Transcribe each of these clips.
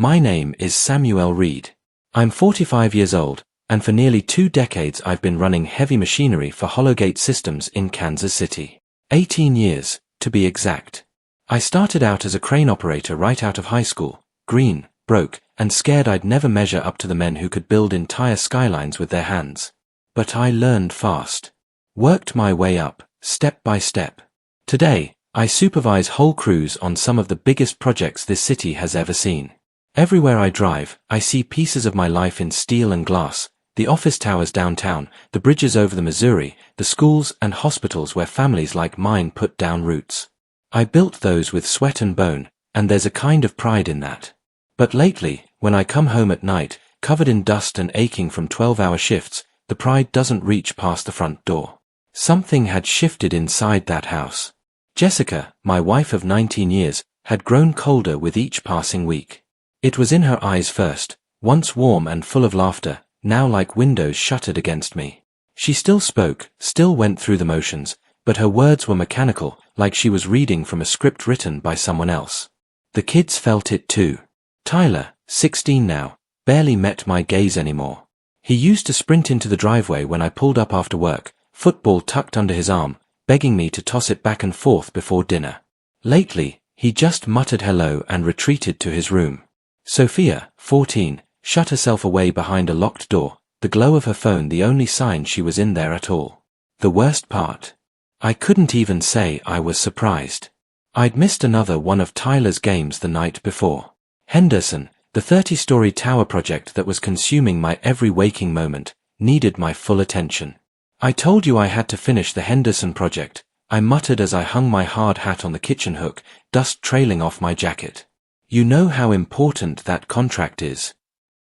My name is Samuel Reed. I'm 45 years old, and for nearly 2 decades I've been running heavy machinery for Hologate Systems in Kansas City. 18 years, to be exact. I started out as a crane operator right out of high school, green, broke, and scared I'd never measure up to the men who could build entire skylines with their hands. But I learned fast. Worked my way up, step by step. Today, I supervise whole crews on some of the biggest projects this city has ever seen. Everywhere I drive, I see pieces of my life in steel and glass, the office towers downtown, the bridges over the Missouri, the schools and hospitals where families like mine put down roots. I built those with sweat and bone, and there's a kind of pride in that. But lately, when I come home at night, covered in dust and aching from 12-hour shifts, the pride doesn't reach past the front door. Something had shifted inside that house. Jessica, my wife of 19 years, had grown colder with each passing week. It was in her eyes first, once warm and full of laughter, now like windows shuttered against me. She still spoke, still went through the motions, but her words were mechanical, like she was reading from a script written by someone else. The kids felt it too. Tyler, 16 now, barely met my gaze anymore. He used to sprint into the driveway when I pulled up after work, football tucked under his arm, begging me to toss it back and forth before dinner. Lately, he just muttered hello and retreated to his room. Sophia, 14, shut herself away behind a locked door, the glow of her phone the only sign she was in there at all. The worst part? I couldn't even say I was surprised. I'd missed another one of Tyler's games the night before. Henderson, the 30-story tower project that was consuming my every waking moment, needed my full attention. I told you I had to finish the Henderson project, I muttered as I hung my hard hat on the kitchen hook, dust trailing off my jacket. You know how important that contract is.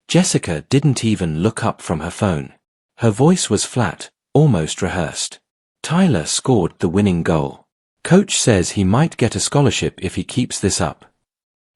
Jessica didn't even look up from her phone. Her voice was flat, almost rehearsed. Tyler scored the winning goal. Coach says he might get a scholarship if he keeps this up.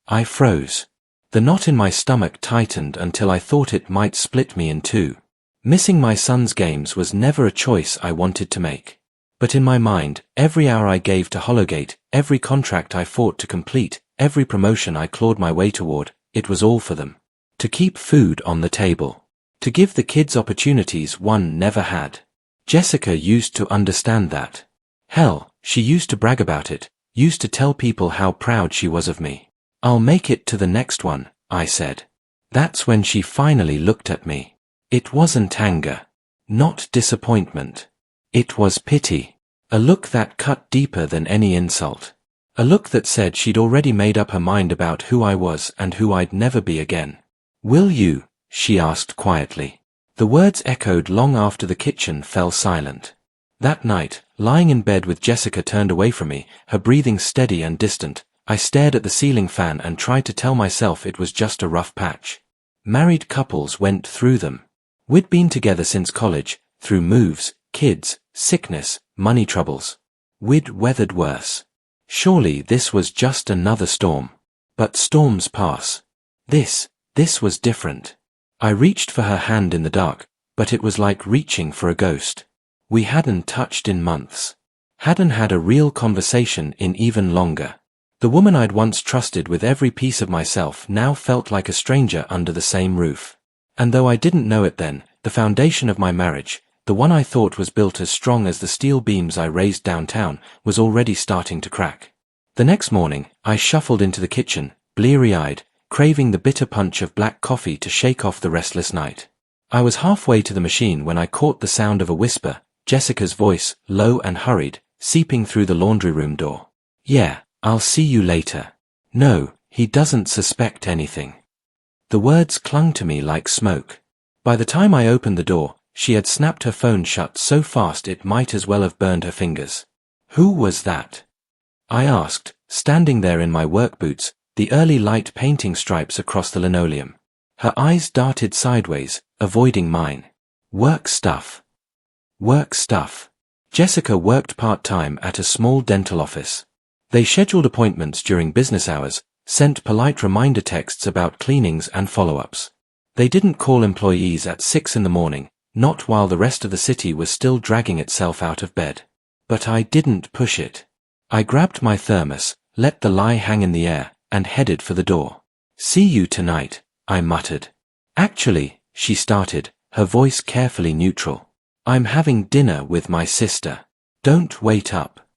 I froze. The knot in my stomach tightened until I thought it might split me in two. Missing my son's games was never a choice I wanted to make. But in my mind, every hour I gave to Hologate, every contract I fought to complete, every promotion I clawed my way toward, it was all for them. To keep food on the table. To give the kids opportunities one never had. Jessica used to understand that. Hell, she used to brag about it, used to tell people how proud she was of me. I'll make it to the next one, I said. That's when she finally looked at me. It wasn't anger. Not disappointment. It was pity. A look that cut deeper than any insult. A look that said she'd already made up her mind about who I was and who I'd never be again. Will you? She asked quietly. The words echoed long after the kitchen fell silent. That night, lying in bed with Jessica turned away from me, her breathing steady and distant, I stared at the ceiling fan and tried to tell myself it was just a rough patch. Married couples went through them. We'd been together since college, through moves, kids, sickness, money troubles. We'd weathered worse. Surely this was just another storm. But storms pass. This was different. I reached for her hand in the dark, but it was like reaching for a ghost. We hadn't touched in months. Hadn't had a real conversation in even longer. The woman I'd once trusted with every piece of myself now felt like a stranger under the same roof. And though I didn't know it then, the foundation of my marriage, the one I thought was built as strong as the steel beams I raised downtown, was already starting to crack. The next morning, I shuffled into the kitchen, bleary-eyed, craving the bitter punch of black coffee to shake off the restless night. I was halfway to the machine when I caught the sound of a whisper, Jessica's voice, low and hurried, seeping through the laundry room door. Yeah, I'll see you later. No, he doesn't suspect anything. The words clung to me like smoke. By the time I opened the door, she had snapped her phone shut so fast it might as well have burned her fingers. Who was that? I asked, standing there in my work boots, the early light painting stripes across the linoleum. Her eyes darted sideways, avoiding mine. Work stuff. Work stuff. Jessica worked part-time at a small dental office. They scheduled appointments during business hours, sent polite reminder texts about cleanings and follow-ups. They didn't call employees at 6 in the morning, not while the rest of the city was still dragging itself out of bed. But I didn't push it. I grabbed my thermos, let the lie hang in the air, and headed for the door. See you tonight, I muttered. Actually, she started, her voice carefully neutral. I'm having dinner with my sister. Don't wait up.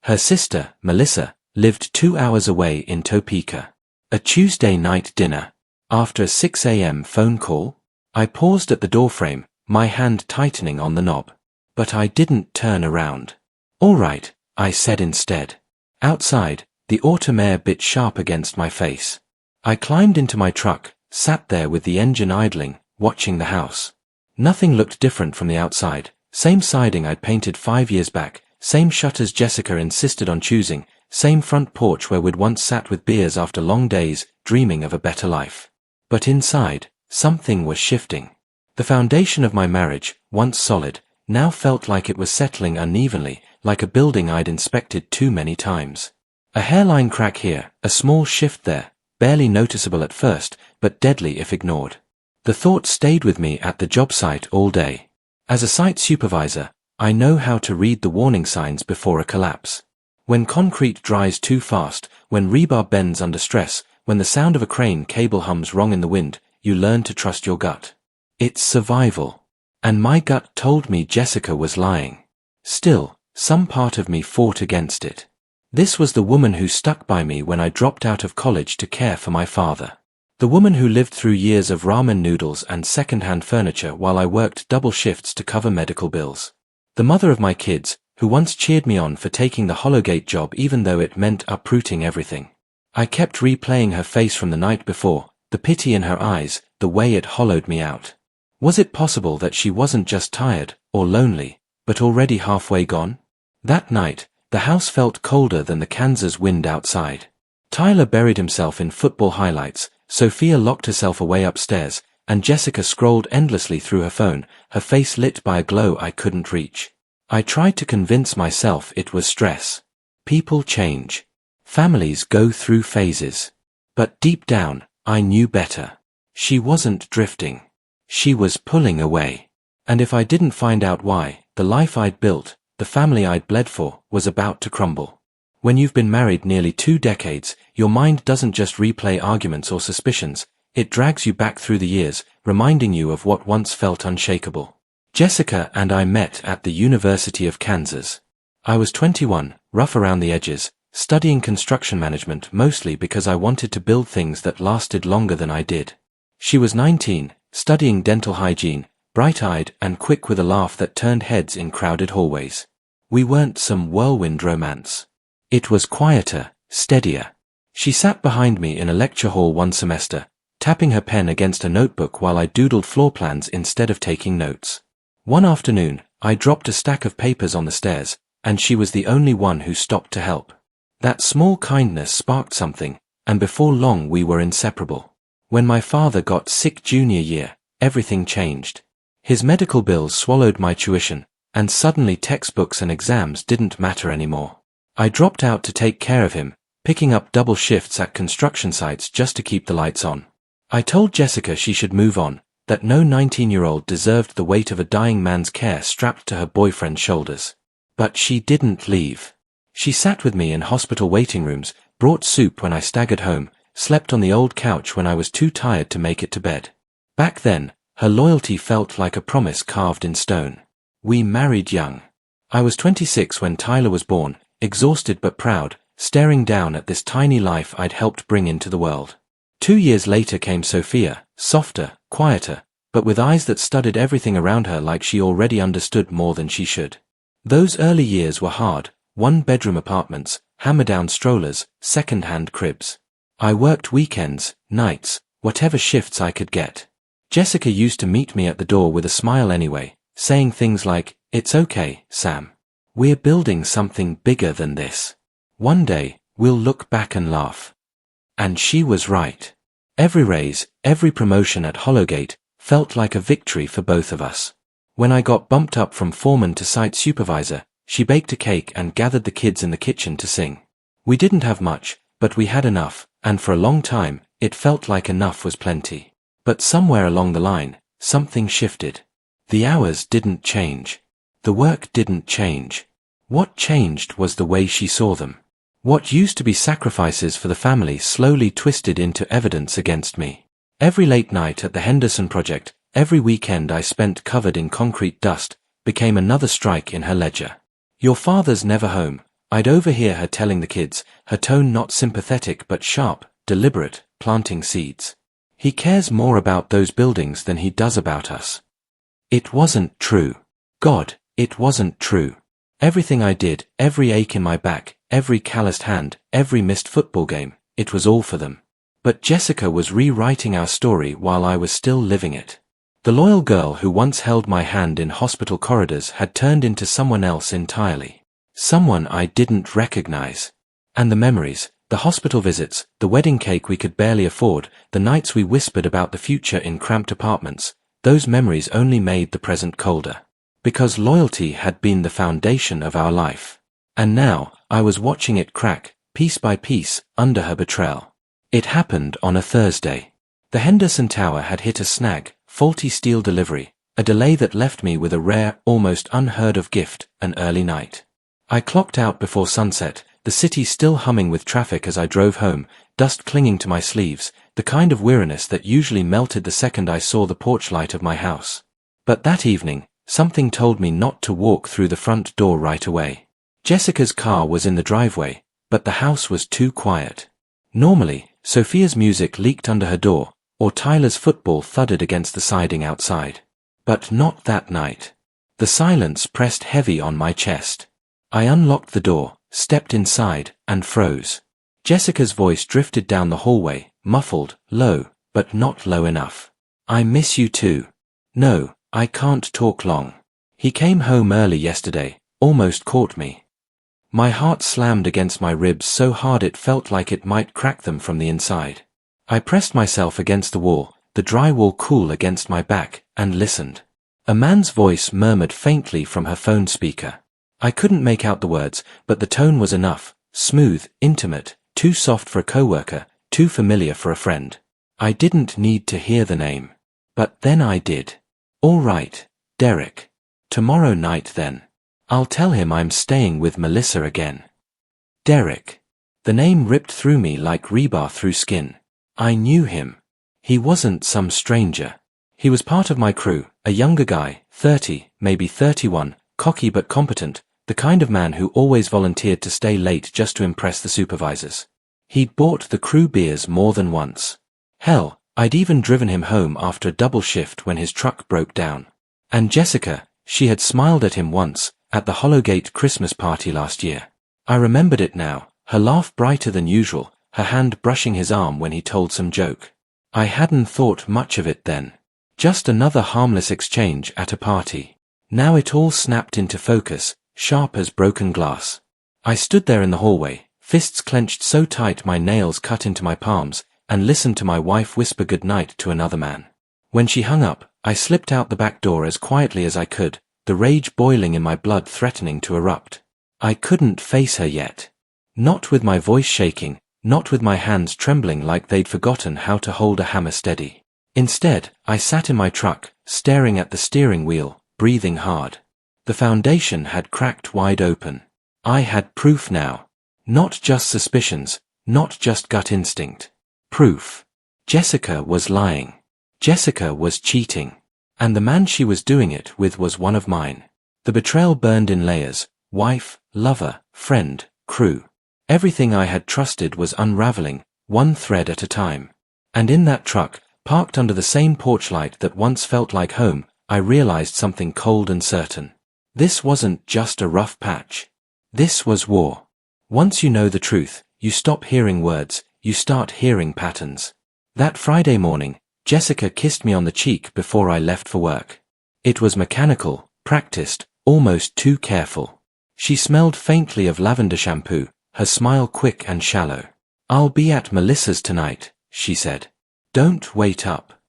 Her sister, Melissa, lived 2 hours away in Topeka. A Tuesday night dinner. After a 6 a.m. phone call, I paused at the doorframe, my hand tightening on the knob. But I didn't turn around. All right, I said instead. Outside, the autumn air bit sharp against my face. I climbed into my truck, sat there with the engine idling, watching the house. Nothing looked different from the outside. Same siding I'd painted 5 years back, same shutters Jessica insisted on choosing, same front porch where we'd once sat with beers after long days, dreaming of a better life. But inside, something was shifting. The foundation of my marriage, once solid, now felt like it was settling unevenly, like a building I'd inspected too many times. A hairline crack here, a small shift there, barely noticeable at first, but deadly if ignored. The thought stayed with me at the job site all day. As a site supervisor, I know how to read the warning signs before a collapse. When concrete dries too fast, when rebar bends under stress, when the sound of a crane cable hums wrong in the wind, you learn to trust your gut. It's survival. And my gut told me Jessica was lying. Still, some part of me fought against it. This was the woman who stuck by me when I dropped out of college to care for my father. The woman who lived through years of ramen noodles and second-hand furniture while I worked double shifts to cover medical bills. The mother of my kids, who once cheered me on for taking the Hollowgate job even though it meant uprooting everything. I kept replaying her face from the night before, the pity in her eyes, the way it hollowed me out. Was it possible that she wasn't just tired, or lonely, but already halfway gone? That night, the house felt colder than the Kansas wind outside. Tyler buried himself in football highlights, Sophia locked herself away upstairs, and Jessica scrolled endlessly through her phone, her face lit by a glow I couldn't reach. I tried to convince myself it was stress. People change. Families go through phases. But deep down, I knew better. She wasn't drifting. She was pulling away. And if I didn't find out why, the life I'd built, the family I'd bled for, was about to crumble. When you've been married nearly 2 decades, your mind doesn't just replay arguments or suspicions, it drags you back through the years, reminding you of what once felt unshakable. Jessica and I met at the University of Kansas. I was 21, rough around the edges, studying construction management mostly because I wanted to build things that lasted longer than I did. She was 19, studying dental hygiene, bright-eyed and quick with a laugh that turned heads in crowded hallways. We weren't some whirlwind romance. It was quieter, steadier. She sat behind me in a lecture hall one semester, tapping her pen against a notebook while I doodled floor plans instead of taking notes. One afternoon, I dropped a stack of papers on the stairs, and she was the only one who stopped to help. That small kindness sparked something, and before long we were inseparable. When my father got sick junior year, everything changed. His medical bills swallowed my tuition, and suddenly textbooks and exams didn't matter anymore. I dropped out to take care of him, picking up double shifts at construction sites just to keep the lights on. I told Jessica she should move on, that no 19-year-old deserved the weight of a dying man's care strapped to her boyfriend's shoulders. But she didn't leave. She sat with me in hospital waiting rooms, brought soup when I staggered home, slept on the old couch when I was too tired to make it to bed. Back then, her loyalty felt like a promise carved in stone. We married young. I was 26 when Tyler was born, exhausted but proud, staring down at this tiny life I'd helped bring into the world. 2 years later came Sophia, softer, quieter, but with eyes that studied everything around her like she already understood more than she should. Those early years were hard, one-bedroom apartments, hammer-down strollers, second-hand cribs. I worked weekends, nights, whatever shifts I could get. Jessica used to meet me at the door with a smile anyway, saying things like, "It's okay, Sam. We're building something bigger than this. One day, we'll look back and laugh." And she was right. Every raise, every promotion at Hollowgate, felt like a victory for both of us. When I got bumped up from foreman to site supervisor, she baked a cake and gathered the kids in the kitchen to sing. We didn't have much, but we had enough, and for a long time, it felt like enough was plenty. But somewhere along the line, something shifted. The hours didn't change. The work didn't change. What changed was the way she saw them. What used to be sacrifices for the family slowly twisted into evidence against me. Every late night at the Henderson project, every weekend I spent covered in concrete dust, became another strike in her ledger. Your father's never home. I'd overhear her telling the kids, her tone not sympathetic but sharp, deliberate, planting seeds. He cares more about those buildings than he does about us. It wasn't true. God, it wasn't true. Everything I did, every ache in my back, every calloused hand, every missed football game, it was all for them. But Jessica was rewriting our story while I was still living it. The loyal girl who once held my hand in hospital corridors had turned into someone else entirely. Someone I didn't recognize. And the memories, the hospital visits, the wedding cake we could barely afford, the nights we whispered about the future in cramped apartments, those memories only made the present colder. Because loyalty had been the foundation of our life. And now, I was watching it crack, piece by piece, under her betrayal. It happened on a Thursday. The Henderson Tower had hit a snag, faulty steel delivery, a delay that left me with a rare, almost unheard of gift, an early night. I clocked out before sunset, the city still humming with traffic as I drove home, dust clinging to my sleeves, the kind of weariness that usually melted the second I saw the porch light of my house. But that evening, something told me not to walk through the front door right away. Jessica's car was in the driveway, but the house was too quiet. Normally, Sophia's music leaked under her door, or Tyler's football thudded against the siding outside. But not that night. The silence pressed heavy on my chest. I unlocked the door, stepped inside, and froze. Jessica's voice drifted down the hallway, muffled, low, but not low enough. I miss you too. No, I can't talk long. He came home early yesterday, almost caught me. My heart slammed against my ribs so hard it felt like it might crack them from the inside. I pressed myself against the wall, the drywall cool against my back, and listened. A man's voice murmured faintly from her phone speaker. I couldn't make out the words, but the tone was enough, smooth, intimate, too soft for a coworker, too familiar for a friend. I didn't need to hear the name. But then I did. All right, Derek. Tomorrow night then. I'll tell him I'm staying with Melissa again. Derek. The name ripped through me like rebar through skin. I knew him. He wasn't some stranger. He was part of my crew, a younger guy, 30, maybe 31, cocky but competent, the kind of man who always volunteered to stay late just to impress the supervisors. He'd bought the crew beers more than once. Hell, I'd even driven him home after a double shift when his truck broke down. And Jessica, she had smiled at him once, at the Hollowgate Christmas party last year. I remembered it now, her laugh brighter than usual, her hand brushing his arm when he told some joke. I hadn't thought much of it then. Just another harmless exchange at a party. Now it all snapped into focus, sharp as broken glass. I stood there in the hallway, fists clenched so tight my nails cut into my palms, and listened to my wife whisper goodnight to another man. When she hung up, I slipped out the back door as quietly as I could, the rage boiling in my blood threatening to erupt. I couldn't face her yet. Not with my voice shaking, not with my hands trembling like they'd forgotten how to hold a hammer steady. Instead, I sat in my truck, staring at the steering wheel, breathing hard. The foundation had cracked wide open. I had proof now. Not just suspicions, not just gut instinct. Proof. Jessica was lying. Jessica was cheating. And the man she was doing it with was one of mine. The betrayal burned in layers. Wife, lover, friend, crew. Everything I had trusted was unraveling, one thread at a time. And in that truck, parked under the same porch light that once felt like home, I realized something cold and certain. This wasn't just a rough patch. This was war. Once you know the truth, you stop hearing words, you start hearing patterns. That Friday morning, Jessica kissed me on the cheek before I left for work. It was mechanical, practiced, almost too careful. She smelled faintly of lavender shampoo, her smile quick and shallow. "I'll be at Melissa's tonight," she said. "Don't wait up."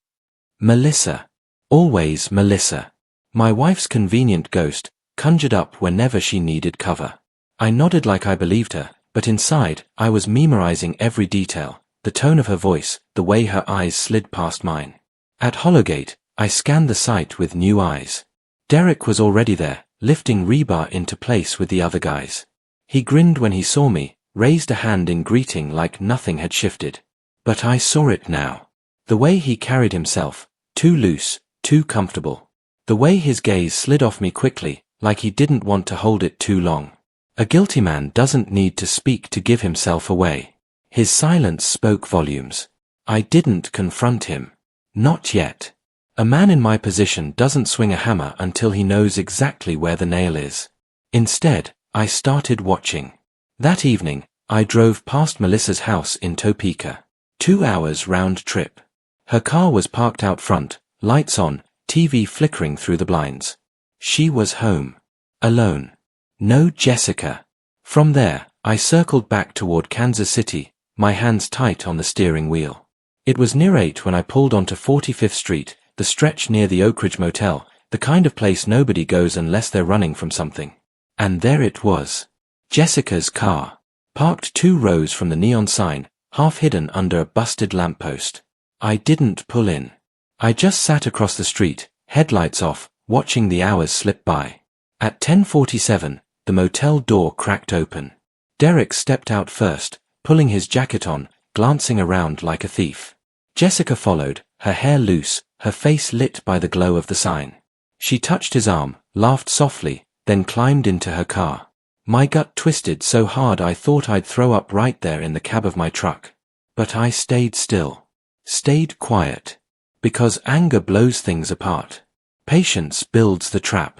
Melissa. Always Melissa. My wife's convenient ghost, conjured up whenever she needed cover. I nodded like I believed her, but inside, I was memorizing every detail, the tone of her voice, the way her eyes slid past mine. At Hollowgate, I scanned the site with new eyes. Derek was already there, lifting rebar into place with the other guys. He grinned when he saw me, raised a hand in greeting like nothing had shifted. But I saw it now. The way he carried himself, too loose, too comfortable. The way his gaze slid off me quickly, like he didn't want to hold it too long. A guilty man doesn't need to speak to give himself away. His silence spoke volumes. I didn't confront him. Not yet. A man in my position doesn't swing a hammer until he knows exactly where the nail is. Instead, I started watching. That evening, I drove past Melissa's house in Topeka. 2 hours round trip. Her car was parked out front, lights on, TV flickering through the blinds. She was home. Alone. No Jessica. From there, I circled back toward Kansas City, my hands tight on the steering wheel. It was near 8 when I pulled onto 45th Street, the stretch near the Oak Ridge Motel, the kind of place nobody goes unless they're running from something. And there it was. Jessica's car. Parked 2 rows from the neon sign, half hidden under a busted lamppost. I didn't pull in. I just sat across the street, headlights off, watching the hours slip by. At 10:47, the motel door cracked open. Derek stepped out first, pulling his jacket on, glancing around like a thief. Jessica followed, her hair loose, her face lit by the glow of the sign. She touched his arm, laughed softly, then climbed into her car. My gut twisted so hard I thought I'd throw up right there in the cab of my truck. But I stayed still. Stayed quiet. Because anger blows things apart. Patience builds the trap.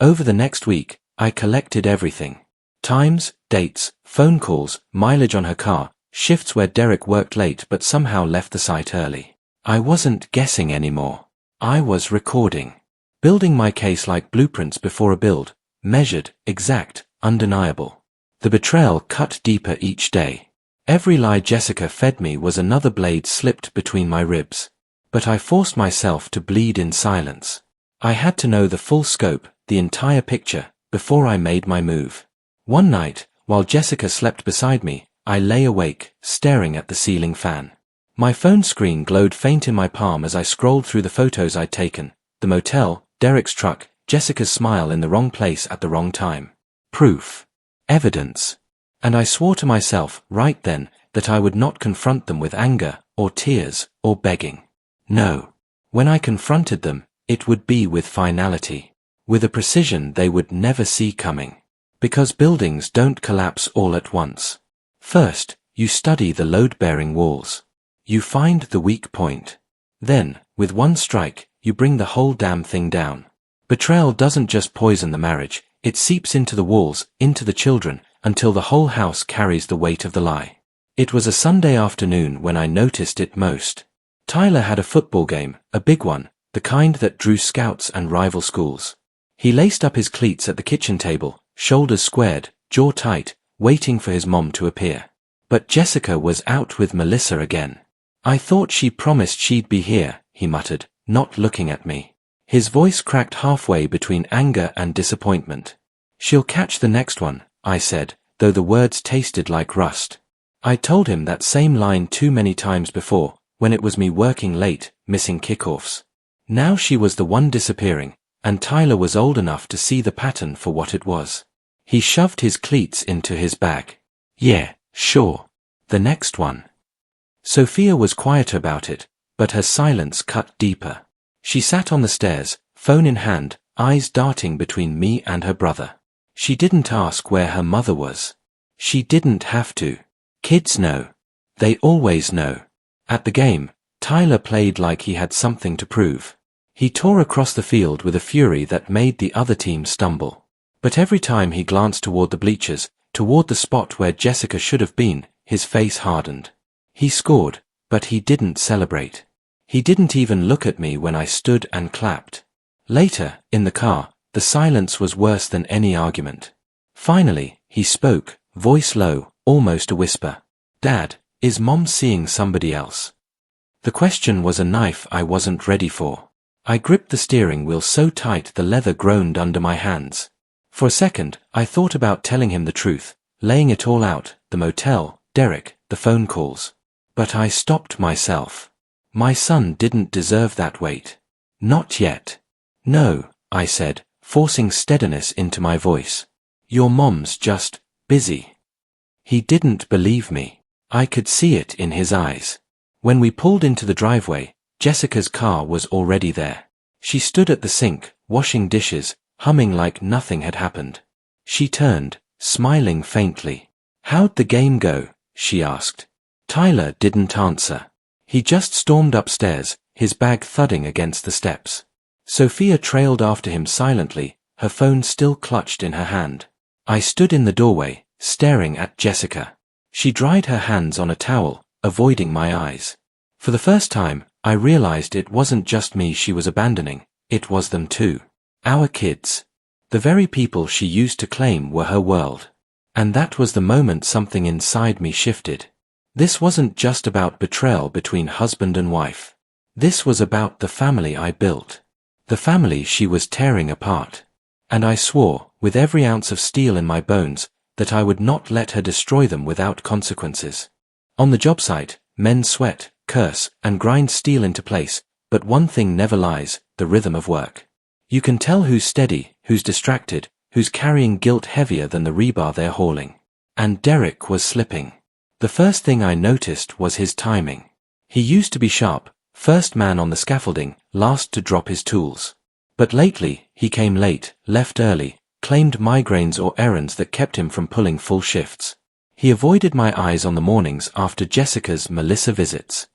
Over the next week, I collected everything. Times, dates, phone calls, mileage on her car, shifts where Derek worked late but somehow left the site early. I wasn't guessing anymore. I was recording. Building my case like blueprints before a build. Measured, exact, undeniable. The betrayal cut deeper each day. Every lie Jessica fed me was another blade slipped between my ribs. But I forced myself to bleed in silence. I had to know the full scope, the entire picture, before I made my move. One night, while Jessica slept beside me, I lay awake, staring at the ceiling fan. My phone screen glowed faint in my palm as I scrolled through the photos I'd taken. The motel, Derek's truck, Jessica's smile in the wrong place at the wrong time. Proof. Evidence. And I swore to myself, right then, that I would not confront them with anger, or tears, or begging. No. When I confronted them, it would be with finality. With a precision they would never see coming. Because buildings don't collapse all at once. First, you study the load-bearing walls. You find the weak point. Then, with one strike, you bring the whole damn thing down. Betrayal doesn't just poison the marriage, it seeps into the walls, into the children, until the whole house carries the weight of the lie. It was a Sunday afternoon when I noticed it most. Tyler had a football game, a big one, the kind that drew scouts and rival schools. He laced up his cleats at the kitchen table, shoulders squared, jaw tight, waiting for his mom to appear. But Jessica was out with Melissa again. I thought she promised she'd be here, he muttered, not looking at me. His voice cracked halfway between anger and disappointment. She'll catch the next one, I said, though the words tasted like rust. I told him that same line too many times before, when it was me working late, missing kickoffs. Now she was the one disappearing, and Tyler was old enough to see the pattern for what it was. He shoved his cleats into his bag. Yeah, sure. The next one. Sophia was quieter about it, but her silence cut deeper. She sat on the stairs, phone in hand, eyes darting between me and her brother. She didn't ask where her mother was. She didn't have to. Kids know. They always know. At the game, Tyler played like he had something to prove. He tore across the field with a fury that made the other team stumble. But every time he glanced toward the bleachers, toward the spot where Jessica should have been, his face hardened. He scored, but he didn't celebrate. He didn't even look at me when I stood and clapped. Later, in the car, the silence was worse than any argument. Finally, he spoke, voice low, almost a whisper. Dad, is Mom seeing somebody else? The question was a knife I wasn't ready for. I gripped the steering wheel so tight the leather groaned under my hands. For a second, I thought about telling him the truth, laying it all out, the motel, Derek, the phone calls. But I stopped myself. My son didn't deserve that weight. Not yet. No, I said, forcing steadiness into my voice. Your mom's just busy. He didn't believe me. I could see it in his eyes. When we pulled into the driveway, Jessica's car was already there. She stood at the sink, washing dishes, humming like nothing had happened. She turned, smiling faintly. "How'd the game go?" she asked. Tyler didn't answer. He just stormed upstairs, his bag thudding against the steps. Sophia trailed after him silently, her phone still clutched in her hand. I stood in the doorway, staring at Jessica. She dried her hands on a towel, avoiding my eyes. For the first time, I realized it wasn't just me she was abandoning, it was them too. Our kids. The very people she used to claim were her world. And that was the moment something inside me shifted. This wasn't just about betrayal between husband and wife. This was about the family I built. The family she was tearing apart. And I swore, with every ounce of steel in my bones, that I would not let her destroy them without consequences. On the job site, men sweat, curse, and grind steel into place, but one thing never lies, the rhythm of work. You can tell who's steady, who's distracted, who's carrying guilt heavier than the rebar they're hauling. And Derek was slipping. The first thing I noticed was his timing. He used to be sharp, first man on the scaffolding, last to drop his tools. But lately, he came late, left early, claimed migraines or errands that kept him from pulling full shifts. He avoided my eyes on the mornings after Jessica's Melissa visits.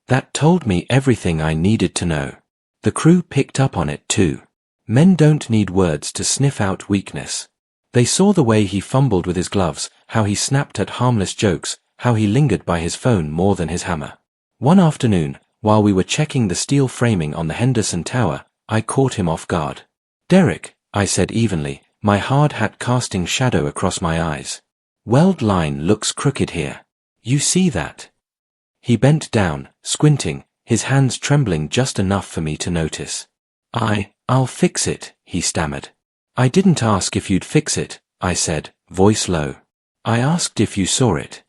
That told me everything I needed to know. The crew picked up on it too. Men don't need words to sniff out weakness. They saw the way he fumbled with his gloves, how he snapped at harmless jokes, how he lingered by his phone more than his hammer. One afternoon, while we were checking the steel framing on the Henderson Tower, I caught him off guard. "Derek," I said evenly, my hard hat casting shadow across my eyes. "Weld line looks crooked here. You see that?" He bent down, squinting, his hands trembling just enough for me to notice. I'll fix it," he stammered. "I didn't ask if you'd fix it," I said, voice low. "I asked if you saw it."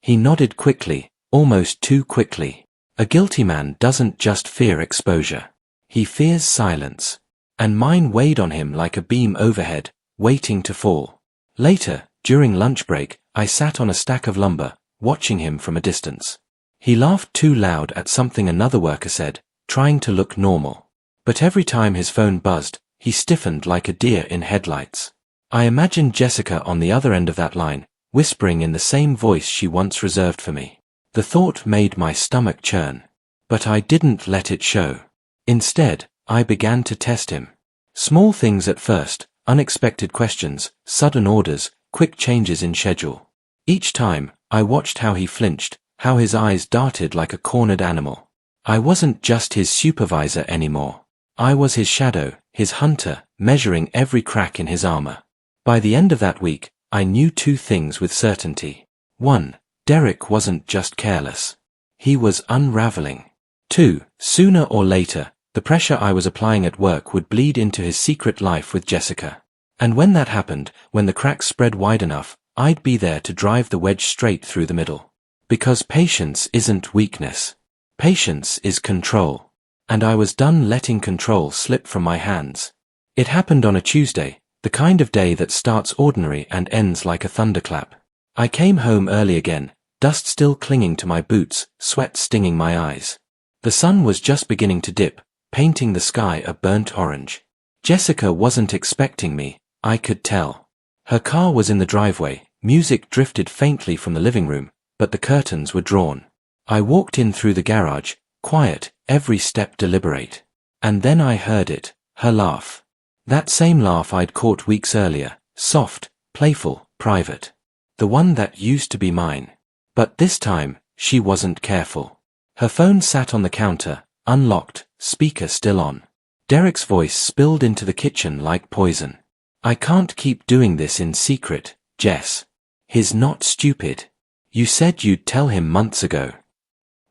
He nodded quickly, almost too quickly. A guilty man doesn't just fear exposure. He fears silence. And mine weighed on him like a beam overhead, waiting to fall. Later, during lunch break, I sat on a stack of lumber, watching him from a distance. He laughed too loud at something another worker said, trying to look normal. But every time his phone buzzed, he stiffened like a deer in headlights. I imagined Jessica on the other end of that line, whispering in the same voice she once reserved for me. The thought made my stomach churn. But I didn't let it show. Instead, I began to test him. Small things at first, unexpected questions, sudden orders, quick changes in schedule. Each time, I watched how he flinched, how his eyes darted like a cornered animal. I wasn't just his supervisor anymore. I was his shadow, his hunter, measuring every crack in his armor. By the end of that week, I knew two things with certainty. 1. Derek wasn't just careless. He was unraveling. 2. Sooner or later, the pressure I was applying at work would bleed into his secret life with Jessica. And when that happened, when the cracks spread wide enough, I'd be there to drive the wedge straight through the middle. Because patience isn't weakness. Patience is control. And I was done letting control slip from my hands. It happened on a Tuesday, the kind of day that starts ordinary and ends like a thunderclap. I came home early again, dust still clinging to my boots, sweat stinging my eyes. The sun was just beginning to dip, painting the sky a burnt orange. Jessica wasn't expecting me, I could tell. Her car was in the driveway, music drifted faintly from the living room, but the curtains were drawn. I walked in through the garage, quiet, every step deliberate. And then I heard it, her laugh. That same laugh I'd caught weeks earlier, soft, playful, private. The one that used to be mine. But this time, she wasn't careful. Her phone sat on the counter, unlocked, speaker still on. Derek's voice spilled into the kitchen like poison. "I can't keep doing this in secret, Jess. He's not stupid. You said you'd tell him months ago."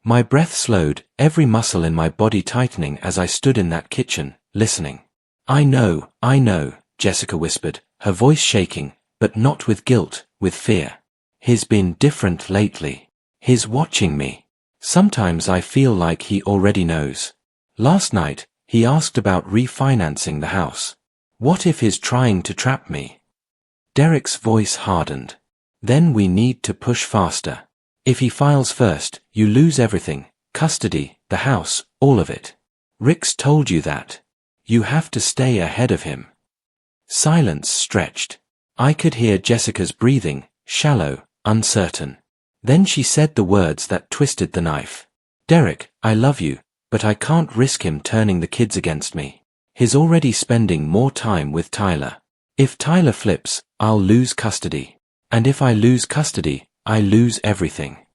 My breath slowed, every muscle in my body tightening as I stood in that kitchen, listening. I know, Jessica whispered, her voice shaking, but not with guilt, with fear. "He's been different lately. He's watching me. Sometimes I feel like he already knows. Last night, he asked about refinancing the house. What if he's trying to trap me?" Derek's voice hardened. Then we need to push faster. If he files first, you lose everything, custody, the house, all of it. Rick's told you that. You have to stay ahead of him. Silence stretched. I could hear Jessica's breathing, shallow, uncertain. Then she said the words that twisted the knife. Derek, I love you, but I can't risk him turning the kids against me. He's already spending more time with Tyler. If Tyler flips, I'll lose custody. And if I lose custody, I lose everything.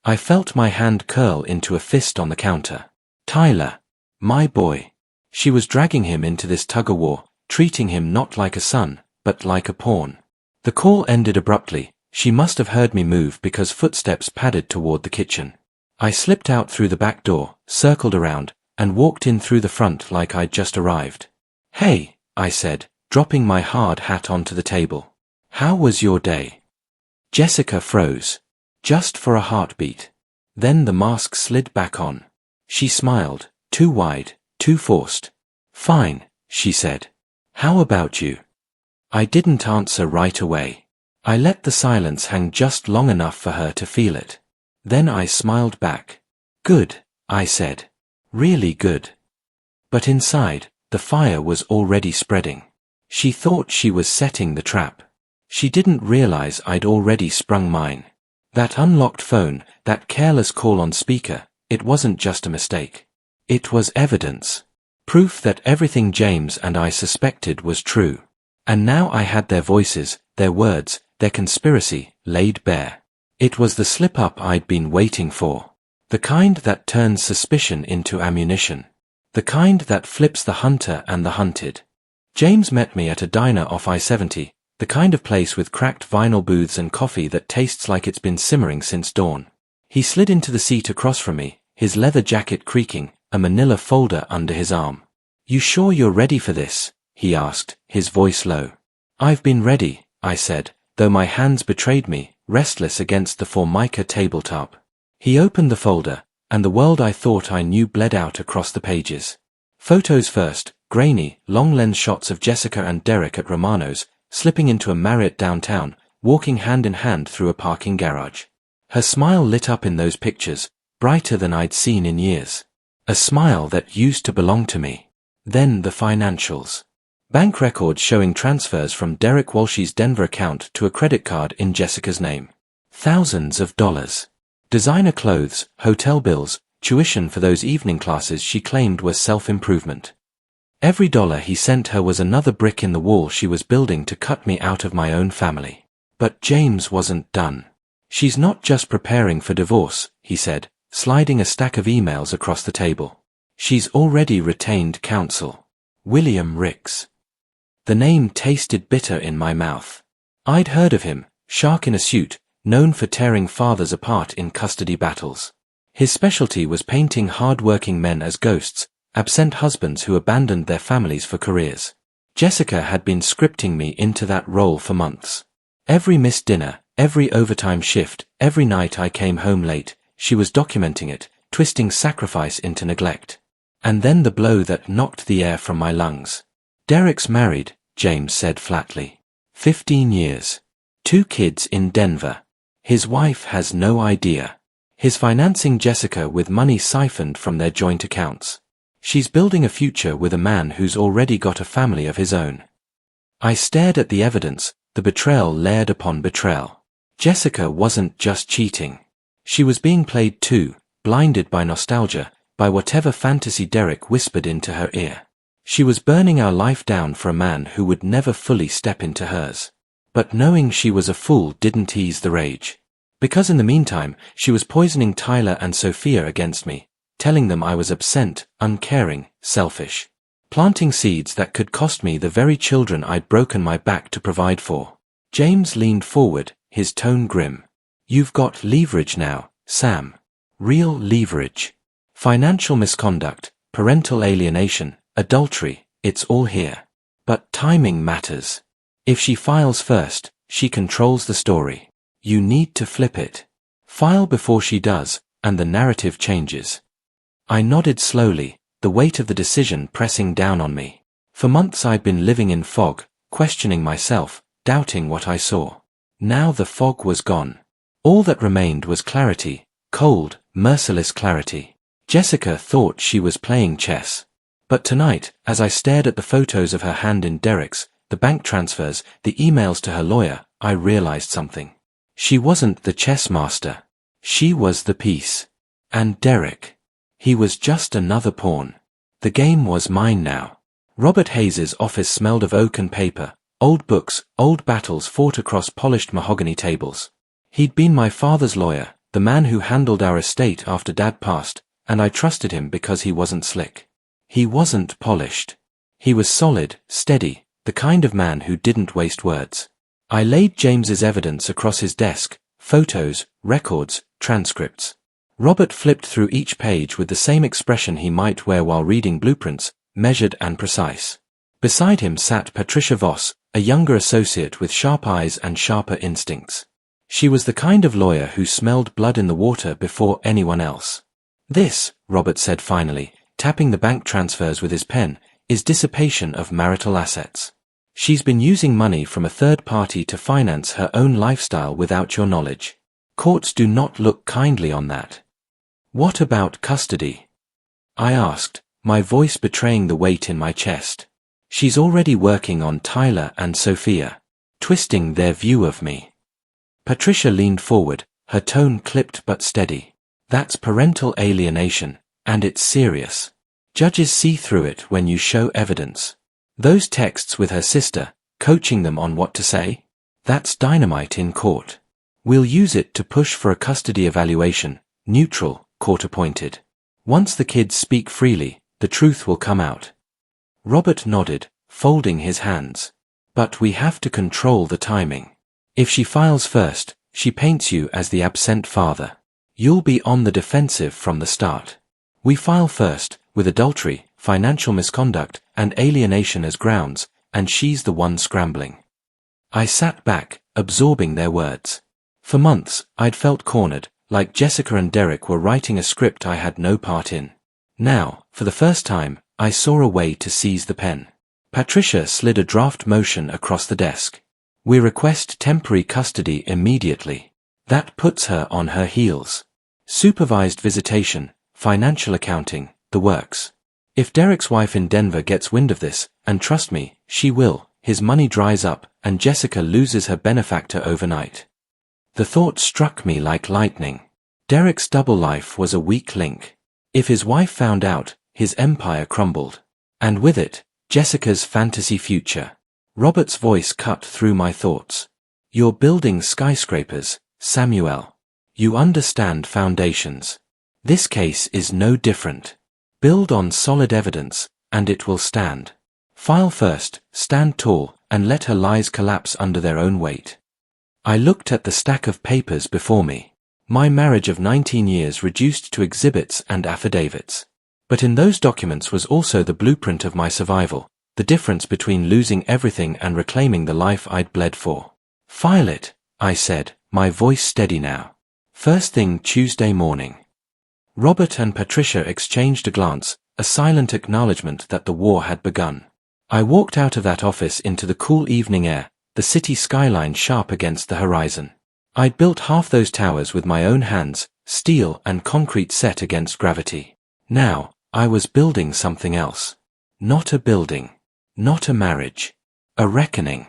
I felt my hand curl into a fist on the counter. Tyler. My boy. She was dragging him into this tug-of-war, treating him not like a son, but like a pawn. The call ended abruptly. She must have heard me move because footsteps padded toward the kitchen. I slipped out through the back door, circled around, and walked in through the front like I'd just arrived. Hey, I said, dropping my hard hat onto the table. How was your day? Jessica froze. Just for a heartbeat. Then the mask slid back on. She smiled, too wide, too forced. Fine, she said. How about you? I didn't answer right away. I let the silence hang just long enough for her to feel it. Then I smiled back. Good, I said. Really good. But inside, the fire was already spreading. She thought she was setting the trap. She didn't realize I'd already sprung mine. That unlocked phone, that careless call on speaker, it wasn't just a mistake. It was evidence. Proof that everything James and I suspected was true. And now I had their voices, their words, their conspiracy, laid bare. It was the slip-up I'd been waiting for. The kind that turns suspicion into ammunition. The kind that flips the hunter and the hunted. James met me at a diner off I-70, the kind of place with cracked vinyl booths and coffee that tastes like it's been simmering since dawn. He slid into the seat across from me, his leather jacket creaking, a manila folder under his arm. You sure you're ready for this? He asked, his voice low. I've been ready, I said, though my hands betrayed me, restless against the Formica tabletop. He opened the folder, and the world I thought I knew bled out across the pages. Photos first, grainy, long-lens shots of Jessica and Derek at Romano's, slipping into a Marriott downtown, walking hand in hand through a parking garage. Her smile lit up in those pictures, brighter than I'd seen in years. A smile that used to belong to me. Then the financials. Bank records showing transfers from Derek Walsh's Denver account to a credit card in Jessica's name. Thousands of dollars. Designer clothes, hotel bills, tuition for those evening classes she claimed was self-improvement. Every dollar he sent her was another brick in the wall she was building to cut me out of my own family. But James wasn't done. She's not just preparing for divorce, he said, sliding a stack of emails across the table. She's already retained counsel. William Ricks. The name tasted bitter in my mouth. I'd heard of him, shark in a suit, known for tearing fathers apart in custody battles. His specialty was painting hard-working men as ghosts, absent husbands who abandoned their families for careers. Jessica had been scripting me into that role for months. Every missed dinner, every overtime shift, every night I came home late, she was documenting it, twisting sacrifice into neglect. And then the blow that knocked the air from my lungs. Derek's married, James said flatly. 15 years. 2 kids in Denver. His wife has no idea. He's financing Jessica with money siphoned from their joint accounts. She's building a future with a man who's already got a family of his own. I stared at the evidence, the betrayal layered upon betrayal. Jessica wasn't just cheating. She was being played too, blinded by nostalgia, by whatever fantasy Derek whispered into her ear. She was burning our life down for a man who would never fully step into hers. But knowing she was a fool didn't ease the rage. Because in the meantime, she was poisoning Tyler and Sophia against me, telling them I was absent, uncaring, selfish. Planting seeds that could cost me the very children I'd broken my back to provide for. James leaned forward, his tone grim. You've got leverage now, Sam. Real leverage. Financial misconduct, parental alienation, adultery, it's all here. But timing matters. If she files first, she controls the story. You need to flip it. File before she does, and the narrative changes. I nodded slowly, the weight of the decision pressing down on me. For months I'd been living in fog, questioning myself, doubting what I saw. Now the fog was gone. All that remained was clarity, cold, merciless clarity. Jessica thought she was playing chess. But tonight, as I stared at the photos of her hand in Derek's, the bank transfers, the emails to her lawyer, I realized something. She wasn't the chess master. She was the piece. And Derek. He was just another pawn. The game was mine now. Robert Hayes's office smelled of oak and paper, old books, old battles fought across polished mahogany tables. He'd been my father's lawyer, the man who handled our estate after Dad passed, and I trusted him because he wasn't slick. He wasn't polished. He was solid, steady, the kind of man who didn't waste words. I laid James's evidence across his desk, photos, records, transcripts. Robert flipped through each page with the same expression he might wear while reading blueprints, measured and precise. Beside him sat Patricia Voss, a younger associate with sharp eyes and sharper instincts. She was the kind of lawyer who smelled blood in the water before anyone else. This, Robert said finally, tapping the bank transfers with his pen, is dissipation of marital assets. She's been using money from a third party to finance her own lifestyle without your knowledge. Courts do not look kindly on that. What about custody? I asked, my voice betraying the weight in my chest. She's already working on Tyler and Sophia, twisting their view of me. Patricia leaned forward, her tone clipped but steady. That's parental alienation, and it's serious. Judges see through it when you show evidence. Those texts with her sister, coaching them on what to say? That's dynamite in court. We'll use it to push for a custody evaluation, neutral, court-appointed. Once the kids speak freely, the truth will come out. Robert nodded, folding his hands. But we have to control the timing. If she files first, she paints you as the absent father. You'll be on the defensive from the start. We file first, with adultery, financial misconduct, and alienation as grounds, and she's the one scrambling. I sat back, absorbing their words. For months, I'd felt cornered, like Jessica and Derek were writing a script I had no part in. Now, for the first time, I saw a way to seize the pen. Patricia slid a draft motion across the desk. We request temporary custody immediately. That puts her on her heels. Supervised visitation, financial accounting, the works. If Derek's wife in Denver gets wind of this, and trust me, she will, his money dries up, and Jessica loses her benefactor overnight. The thought struck me like lightning. Derek's double life was a weak link. If his wife found out, his empire crumbled. And with it, Jessica's fantasy future. Robert's voice cut through my thoughts. You're building skyscrapers, Samuel. You understand foundations. This case is no different. Build on solid evidence, and it will stand. File first, stand tall, and let her lies collapse under their own weight. I looked at the stack of papers before me. My marriage of 19 years reduced to exhibits and affidavits. But in those documents was also the blueprint of my survival, the difference between losing everything and reclaiming the life I'd bled for. File it, I said, my voice steady now. First thing Tuesday morning. Robert and Patricia exchanged a glance, a silent acknowledgement that the war had begun. I walked out of that office into the cool evening air, the city skyline sharp against the horizon. I'd built half those towers with my own hands, steel and concrete set against gravity. Now, I was building something else. Not a building. Not a marriage. A reckoning.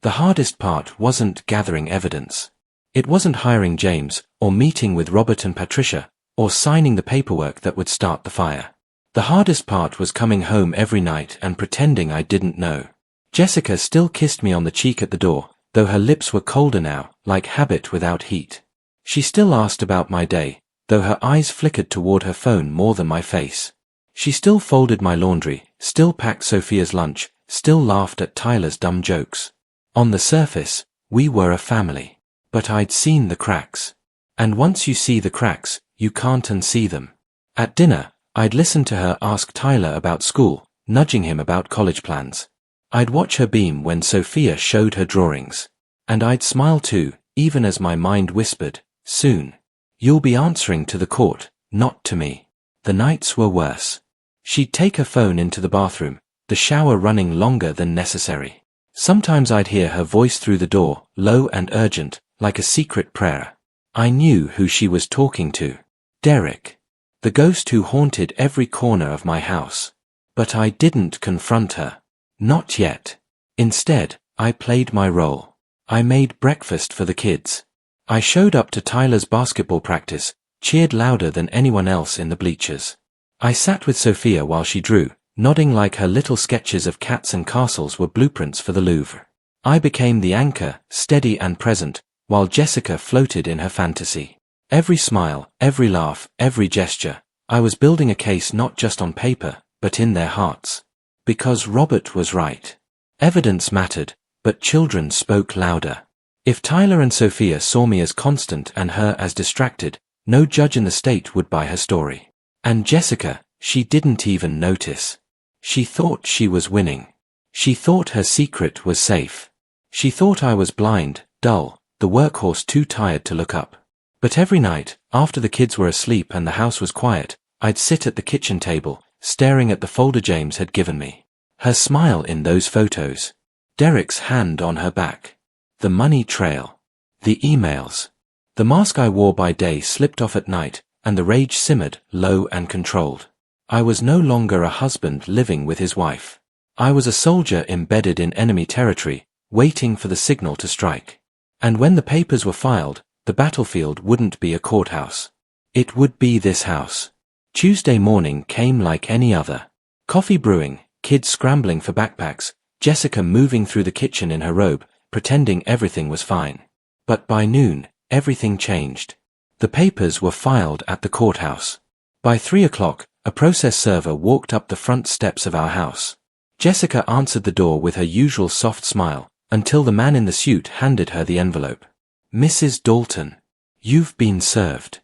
The hardest part wasn't gathering evidence. It wasn't hiring James, or meeting with Robert and Patricia, or signing the paperwork that would start the fire. The hardest part was coming home every night and pretending I didn't know. Jessica still kissed me on the cheek at the door, though her lips were colder now, like habit without heat. She still asked about my day, though her eyes flickered toward her phone more than my face. She still folded my laundry, still packed Sophia's lunch, still laughed at Tyler's dumb jokes. On the surface, we were a family. But I'd seen the cracks. And once you see the cracks, you can't unsee them. At dinner, I'd listen to her ask Tyler about school, nudging him about college plans. I'd watch her beam when Sophia showed her drawings. And I'd smile too, even as my mind whispered, soon. You'll be answering to the court, not to me. The nights were worse. She'd take her phone into the bathroom, the shower running longer than necessary. Sometimes I'd hear her voice through the door, low and urgent, like a secret prayer. I knew who she was talking to. Derek. The ghost who haunted every corner of my house. But I didn't confront her. Not yet. Instead, I played my role. I made breakfast for the kids. I showed up to Tyler's basketball practice, cheered louder than anyone else in the bleachers. I sat with Sophia while she drew, nodding like her little sketches of cats and castles were blueprints for the Louvre. I became the anchor, steady and present, while Jessica floated in her fantasy. Every smile, every laugh, every gesture, I was building a case not just on paper, but in their hearts. Because Robert was right. Evidence mattered, but children spoke louder. If Tyler and Sophia saw me as constant and her as distracted, no judge in the state would buy her story. And Jessica, she didn't even notice. She thought she was winning. She thought her secret was safe. She thought I was blind, dull, the workhorse too tired to look up. But every night, after the kids were asleep and the house was quiet, I'd sit at the kitchen table, staring at the folder James had given me. Her smile in those photos. Derek's hand on her back. The money trail. The emails. The mask I wore by day slipped off at night, and the rage simmered, low and controlled. I was no longer a husband living with his wife. I was a soldier embedded in enemy territory, waiting for the signal to strike. And when the papers were filed, the battlefield wouldn't be a courthouse. It would be this house. Tuesday morning came like any other. Coffee brewing, kids scrambling for backpacks, Jessica moving through the kitchen in her robe, pretending everything was fine. But by noon, everything changed. The papers were filed at the courthouse. By 3 o'clock, a process server walked up the front steps of our house. Jessica answered the door with her usual soft smile, until the man in the suit handed her the envelope. Mrs. Dalton, you've been served.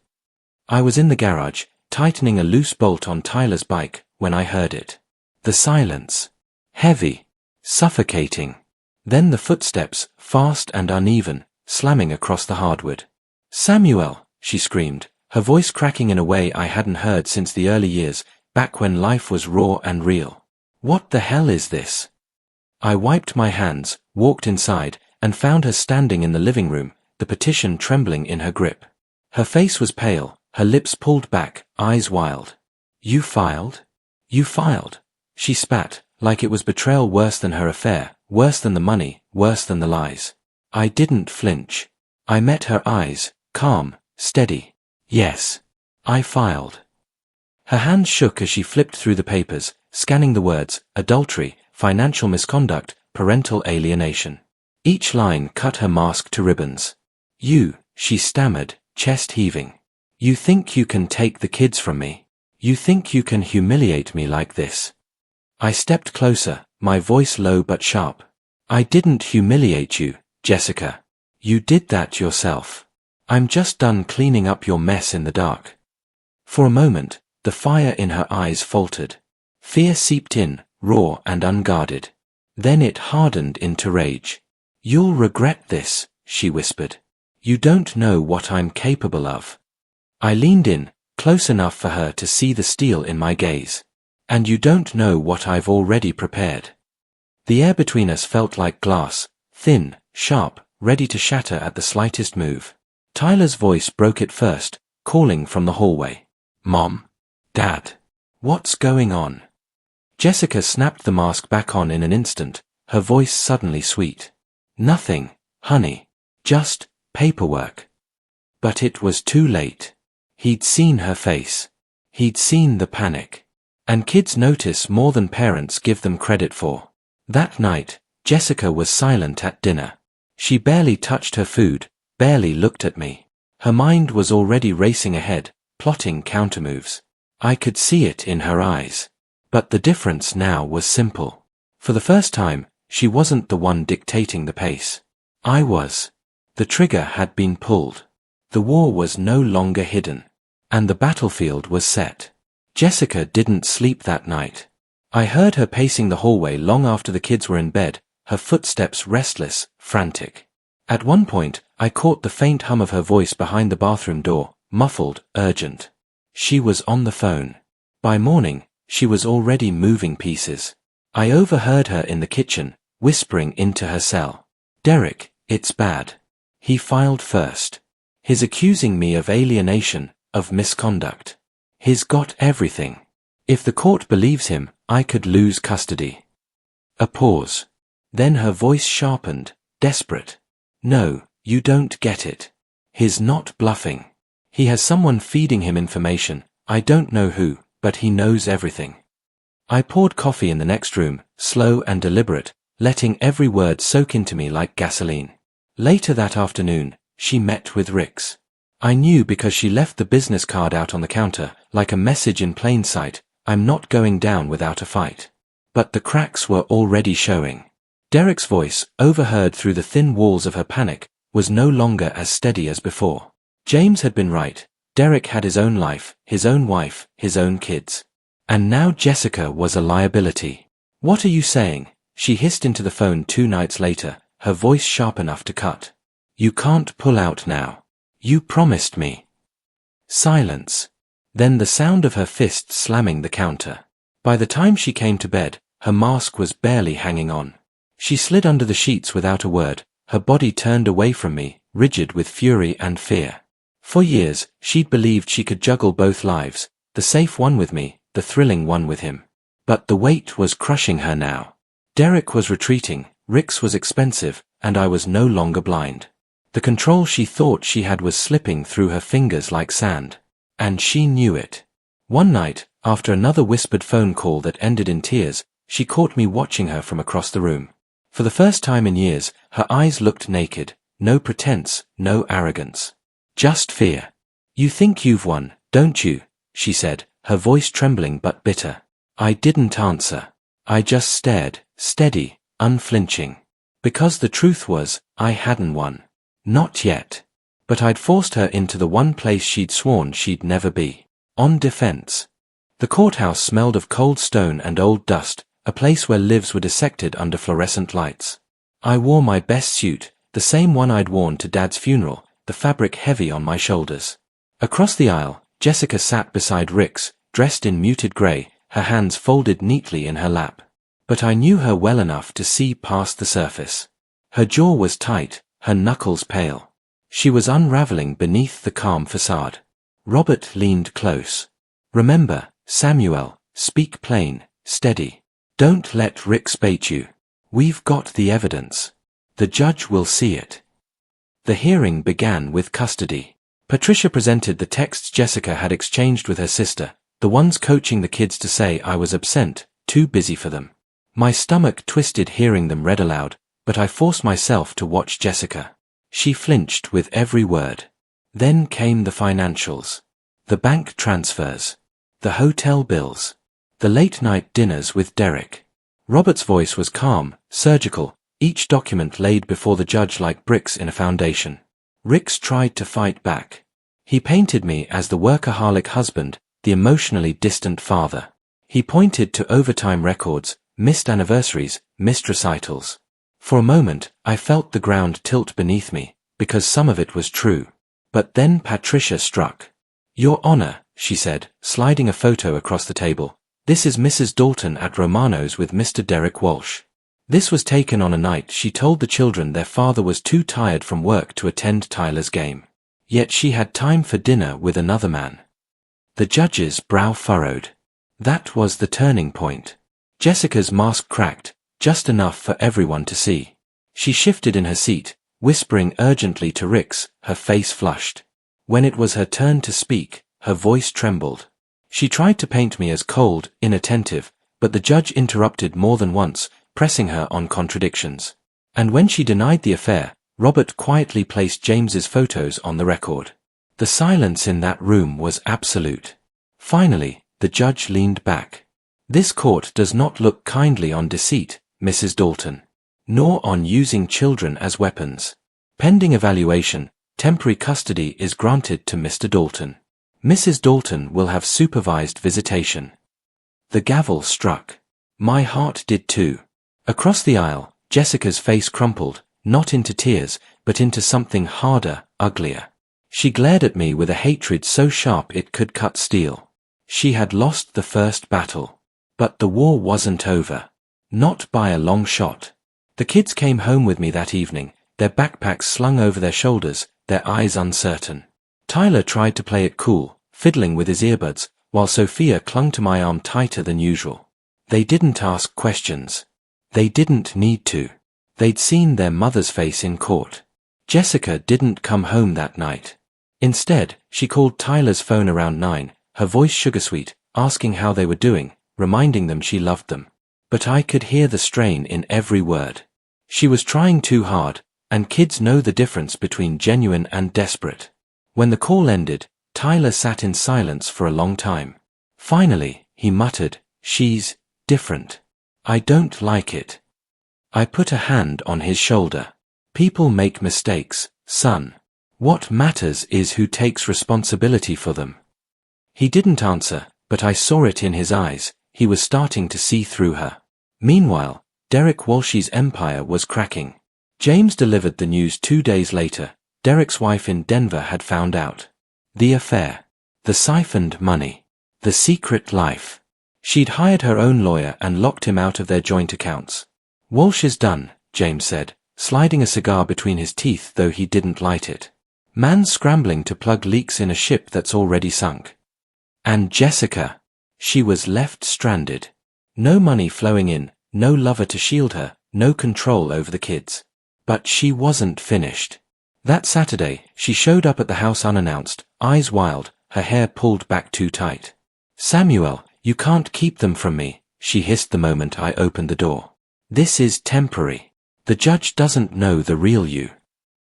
I was in the garage, tightening a loose bolt on Tyler's bike, when I heard it. The silence. Heavy. Suffocating. Then the footsteps, fast and uneven, slamming across the hardwood. Samuel, she screamed, her voice cracking in a way I hadn't heard since the early years, back when life was raw and real. What the hell is this? I wiped my hands, walked inside, and found her standing in the living room, the petition trembling in her grip. Her face was pale, her lips pulled back, eyes wild. You filed? You filed. She spat, like it was betrayal worse than her affair, worse than the money, worse than the lies. I didn't flinch. I met her eyes, calm, steady. Yes. I filed. Her hands shook as she flipped through the papers, scanning the words, adultery, financial misconduct, parental alienation. Each line cut her mask to ribbons. You, she stammered, chest heaving. You think you can take the kids from me? You think you can humiliate me like this? I stepped closer, my voice low but sharp. I didn't humiliate you, Jessica. You did that yourself. I'm just done cleaning up your mess in the dark. For a moment, the fire in her eyes faltered. Fear seeped in, raw and unguarded. Then it hardened into rage. You'll regret this, she whispered. You don't know what I'm capable of. I leaned in, close enough for her to see the steel in my gaze. And you don't know what I've already prepared. The air between us felt like glass, thin, sharp, ready to shatter at the slightest move. Tyler's voice broke it first, calling from the hallway. Mom. Dad. What's going on? Jessica snapped the mask back on in an instant, her voice suddenly sweet. Nothing, honey. Just paperwork. But it was too late. He'd seen her face. He'd seen the panic. And kids notice more than parents give them credit for. That night, Jessica was silent at dinner. She barely touched her food, barely looked at me. Her mind was already racing ahead, plotting countermoves. I could see it in her eyes. But the difference now was simple. For the first time, she wasn't the one dictating the pace. I was. The trigger had been pulled. The war was no longer hidden. And the battlefield was set. Jessica didn't sleep that night. I heard her pacing the hallway long after the kids were in bed, her footsteps restless, frantic. At one point, I caught the faint hum of her voice behind the bathroom door, muffled, urgent. She was on the phone. By morning, she was already moving pieces. I overheard her in the kitchen, whispering into her cell. "Derek, it's bad." He filed first. "He's accusing me of alienation, of misconduct. He's got everything. If the court believes him, I could lose custody." A pause. Then her voice sharpened, desperate. "No, you don't get it. He's not bluffing. He has someone feeding him information, I don't know who, but he knows everything." I poured coffee in the next room, slow and deliberate, letting every word soak into me like gasoline. Later that afternoon, she met with Rix. I knew because she left the business card out on the counter, like a message in plain sight, "I'm not going down without a fight." But the cracks were already showing. Derek's voice, overheard through the thin walls of her panic, was no longer as steady as before. James had been right. Derek had his own life, his own wife, his own kids. And now Jessica was a liability. "What are you saying?" she hissed into the phone 2 nights later, her voice sharp enough to cut. "You can't pull out now. You promised me." Silence. Then the sound of her fist slamming the counter. By the time she came to bed, her mask was barely hanging on. She slid under the sheets without a word, her body turned away from me, rigid with fury and fear. For years, she'd believed she could juggle both lives, the safe one with me, the thrilling one with him. But the weight was crushing her now. Derek was retreating, Rix was expensive, and I was no longer blind. The control she thought she had was slipping through her fingers like sand. And she knew it. One night, after another whispered phone call that ended in tears, she caught me watching her from across the room. For the first time in years, her eyes looked naked, no pretense, no arrogance. Just fear. "You think you've won, don't you?" she said, her voice trembling but bitter. I didn't answer. I just stared, steady, unflinching. Because the truth was, I hadn't won. Not yet. But I'd forced her into the one place she'd sworn she'd never be. On defense. The courthouse smelled of cold stone and old dust, a place where lives were dissected under fluorescent lights. I wore my best suit, the same one I'd worn to Dad's funeral, the fabric heavy on my shoulders. Across the aisle, Jessica sat beside Rix, dressed in muted grey, her hands folded neatly in her lap. But I knew her well enough to see past the surface. Her jaw was tight, her knuckles pale. She was unraveling beneath the calm facade. Robert leaned close. "Remember, Samuel, speak plain, steady. Don't let Rix bait you. We've got the evidence. The judge will see it." The hearing began with custody. Patricia presented the texts Jessica had exchanged with her sister, the ones coaching the kids to say I was absent, too busy for them. My stomach twisted hearing them read aloud, but I forced myself to watch Jessica. She flinched with every word. Then came the financials. The bank transfers. The hotel bills. The late-night dinners with Derek. Robert's voice was calm, surgical, each document laid before the judge like bricks in a foundation. Rix tried to fight back. He painted me as the workaholic husband, the emotionally distant father. He pointed to overtime records, missed anniversaries, missed recitals. For a moment, I felt the ground tilt beneath me, because some of it was true. But then Patricia struck. "Your Honor," she said, sliding a photo across the table. "This is Mrs. Dalton at Romano's with Mr. Derek Walsh. This was taken on a night she told the children their father was too tired from work to attend Tyler's game. Yet she had time for dinner with another man." The judge's brow furrowed. That was the turning point. Jessica's mask cracked, just enough for everyone to see. She shifted in her seat, whispering urgently to Rix, her face flushed. When it was her turn to speak, her voice trembled. She tried to paint me as cold, inattentive, but the judge interrupted more than once, pressing her on contradictions. And when she denied the affair, Robert quietly placed James's photos on the record. The silence in that room was absolute. Finally, the judge leaned back. "This court does not look kindly on deceit, Mrs. Dalton, nor on using children as weapons. Pending evaluation, temporary custody is granted to Mr. Dalton. Mrs. Dalton will have supervised visitation." The gavel struck. My heart did too. Across the aisle, Jessica's face crumpled, not into tears, but into something harder, uglier. She glared at me with a hatred so sharp it could cut steel. She had lost the first battle. But the war wasn't over. Not by a long shot. The kids came home with me that evening, their backpacks slung over their shoulders, their eyes uncertain. Tyler tried to play it cool, fiddling with his earbuds, while Sophia clung to my arm tighter than usual. They didn't ask questions. They didn't need to. They'd seen their mother's face in court. Jessica didn't come home that night. Instead, she called Tyler's phone around 9, her voice sugar-sweet, asking how they were doing, reminding them she loved them. But I could hear the strain in every word. She was trying too hard, and kids know the difference between genuine and desperate. When the call ended, Tyler sat in silence for a long time. Finally, he muttered, "She's different. I don't like it." I put a hand on his shoulder. "People make mistakes, son. What matters is who takes responsibility for them." He didn't answer, but I saw it in his eyes. He was starting to see through her. Meanwhile, Derek Walsh's empire was cracking. James delivered the news 2 days later. Derek's wife in Denver had found out. The affair. The siphoned money. The secret life. She'd hired her own lawyer and locked him out of their joint accounts. "Walsh is done," James said, sliding a cigar between his teeth though he didn't light it. "Man scrambling to plug leaks in a ship that's already sunk." And Jessica. She was left stranded. No money flowing in, no lover to shield her, no control over the kids. But she wasn't finished. That Saturday, she showed up at the house unannounced, eyes wild, her hair pulled back too tight. "Samuel, you can't keep them from me," she hissed the moment I opened the door. "This is temporary. The judge doesn't know the real you."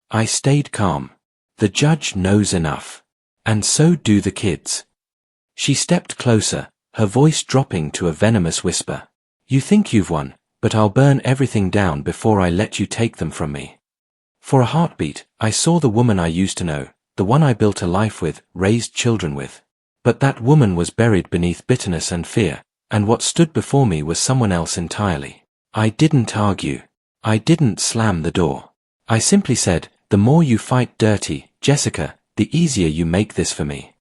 I stayed calm. The judge knows enough. And so do the kids. She stepped closer, her voice dropping to a venomous whisper. "You think you've won, but I'll burn everything down before I let you take them from me." For a heartbeat, I saw the woman I used to know, the one I built a life with, raised children with. But that woman was buried beneath bitterness and fear, and what stood before me was someone else entirely. I didn't argue. I didn't slam the door. I simply said, "The more you fight dirty, Jessica, the easier you make this for me."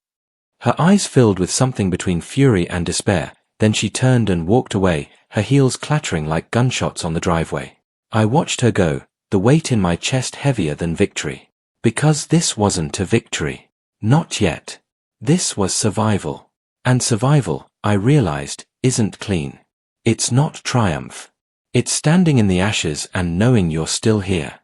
Her eyes filled with something between fury and despair, then she turned and walked away, her heels clattering like gunshots on the driveway. I watched her go, the weight in my chest heavier than victory. Because this wasn't a victory. Not yet. This was survival. And survival, I realized, isn't clean. It's not triumph. It's standing in the ashes and knowing you're still here.